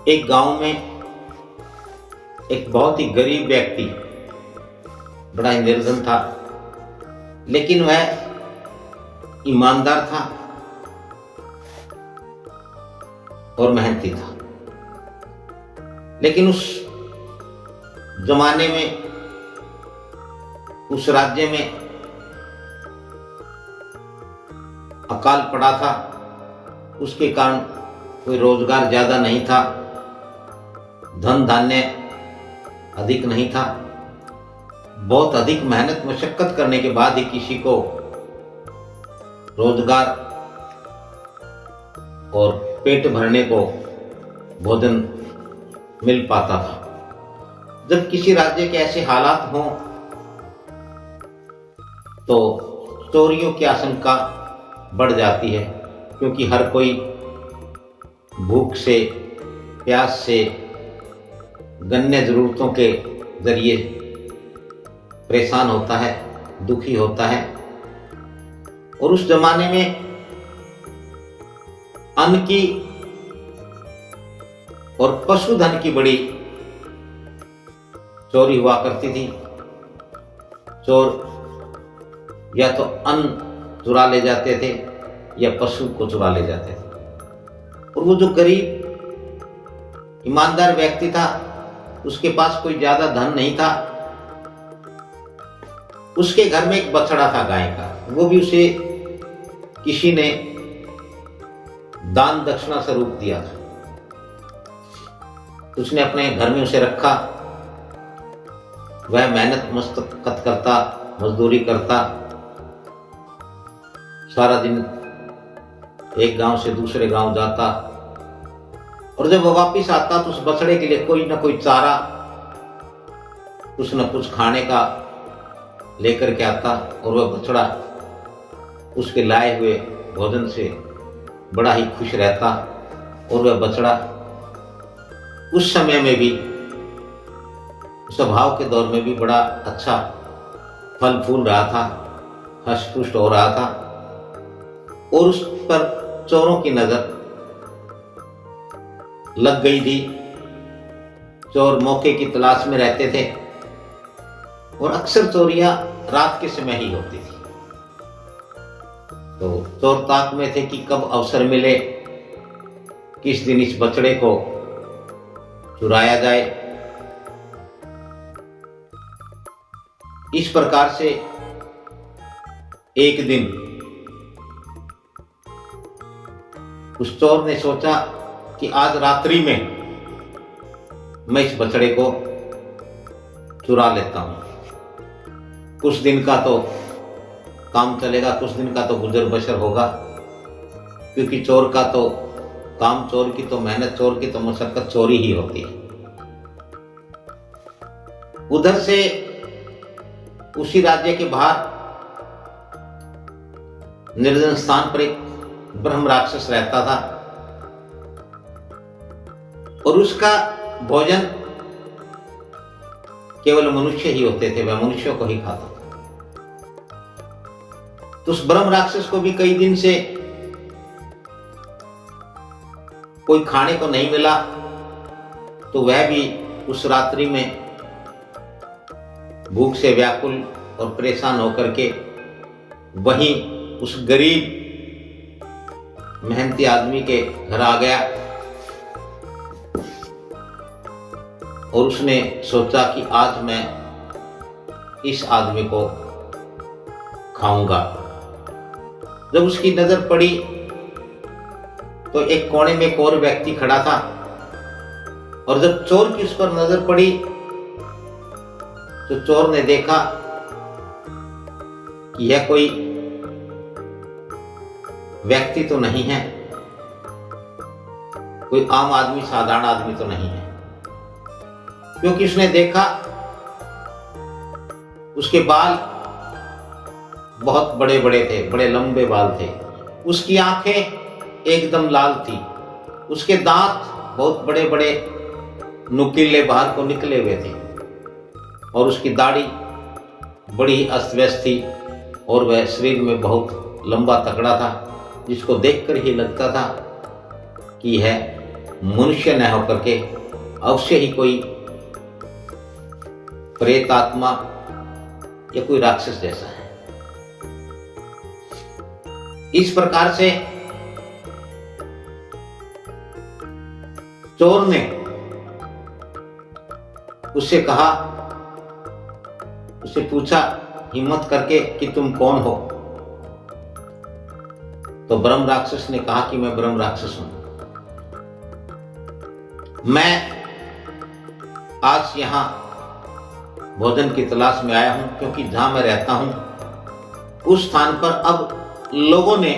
एक गांव में एक बहुत ही गरीब व्यक्ति, बड़ा ही निर्धन था, लेकिन वह ईमानदार था और मेहनती था। लेकिन उस जमाने में, उस राज्य में अकाल पड़ा था। उसके कारण कोई रोजगार ज्यादा नहीं था, धन धान्य अधिक नहीं था। बहुत अधिक मेहनत मशक्कत करने के बाद ही किसी को रोजगार और पेट भरने को भोजन मिल पाता था। जब किसी राज्य के ऐसे हालात हों तो चोरियों की आशंका बढ़ जाती है, क्योंकि हर कोई भूख से, प्यास से, गन्य जरूरतों के जरिए परेशान होता है, दुखी होता है। और उस जमाने में अन्न की और पशुधन की बड़ी चोरी हुआ करती थी। चोर या तो अन्न चुरा ले जाते थे या पशु को चुरा ले जाते थे। और वो जो गरीब ईमानदार व्यक्ति था, उसके पास कोई ज्यादा धन नहीं था। उसके घर में एक बछड़ा था गाय का, वो भी उसे किसी ने दान दक्षिणा स्वरूप दिया था। उसने अपने घर में उसे रखा। वह मेहनत मशक्कत करता, मजदूरी करता, सारा दिन एक गांव से दूसरे गांव जाता, और जब वह वापिस आता तो उस बछड़े के लिए कोई ना कोई चारा, कुछ न कुछ खाने का लेकर के आता। और वह बछड़ा उसके लाए हुए भोजन से बड़ा ही खुश रहता। और वह बछड़ा उस समय में भी, स्वभाव के दौर में भी बड़ा अच्छा फल फूल रहा था, हष्ट पुष्ट हो रहा था। और उस पर चोरों की नजर लग गई थी। चोर मौके की तलाश में रहते थे और अक्सर चोरियां रात के समय ही होती थी। तो चोर ताक में थे कि कब अवसर मिले, किस दिन इस बछड़े को चुराया जाए। इस प्रकार से एक दिन उस चोर ने सोचा कि आज रात्रि में मैं इस बछड़े को चुरा लेता हूं। कुछ दिन का तो काम चलेगा, कुछ दिन का तो गुजर बसर होगा, क्योंकि चोर का तो काम, चोर की तो मेहनत, चोर की तो मशक्कत चोरी ही होती है। उधर से उसी राज्य के बाहर निर्जन स्थान पर एक ब्रह्म राक्षस रहता था, और उसका भोजन केवल मनुष्य ही होते थे, वह मनुष्यों को ही खाता था। तो उस ब्रह्म राक्षस को भी कई दिन से कोई खाने को नहीं मिला, तो वह भी उस रात्रि में भूख से व्याकुल और परेशान होकर के वहीं उस गरीब मेहनती आदमी के घर आ गया। और उसने सोचा कि आज मैं इस आदमी को खाऊंगा। जब उसकी नजर पड़ी तो एक कोने में एक और व्यक्ति खड़ा था, और जब चोर की उस पर नजर पड़ी तो चोर ने देखा कि यह कोई व्यक्ति तो नहीं है, कोई आम आदमी, साधारण आदमी तो नहीं है, क्योंकि उसने देखा उसके बाल बहुत बड़े बड़े थे, बड़े लंबे बाल थे। उसकी आंखें एकदम लाल थी, उसके दांत बहुत बड़े बड़े नुकीले बाहर को निकले हुए थे, और उसकी दाढ़ी बड़ी अस्त व्यस्त थी, और वह शरीर में बहुत लंबा तगड़ा था, जिसको देखकर ही लगता था कि यह मनुष्य न होकर के अवश्य ही कोई प्रेत आत्मा या कोई राक्षस जैसा है। इस प्रकार से चोर ने उससे कहा, उससे पूछा हिम्मत करके कि तुम कौन हो। तो ब्रह्म राक्षस ने कहा कि मैं ब्रह्म राक्षस हूं। मैं आज यहां भोजन की तलाश में आया हूं, क्योंकि जहां मैं रहता हूं उस स्थान पर अब लोगों ने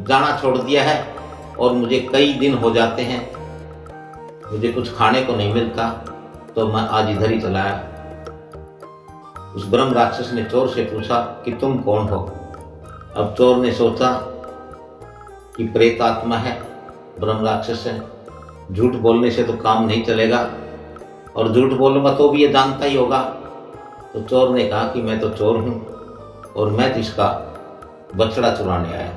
जाना छोड़ दिया है और मुझे कई दिन हो जाते हैं, मुझे कुछ खाने को नहीं मिलता, तो मैं आज इधर ही चला आया। उस ब्रह्म राक्षस ने चोर से पूछा कि तुम कौन हो। अब चोर ने सोचा कि प्रेत आत्मा है, ब्रह्म राक्षस है, झूठ बोलने से तो काम नहीं चलेगा, और झूठ बोलूंगा तो भी ये जानता ही होगा। तो चोर ने कहा कि मैं तो चोर हूं और मैं तो इसका बछड़ा चुराने आया हूं।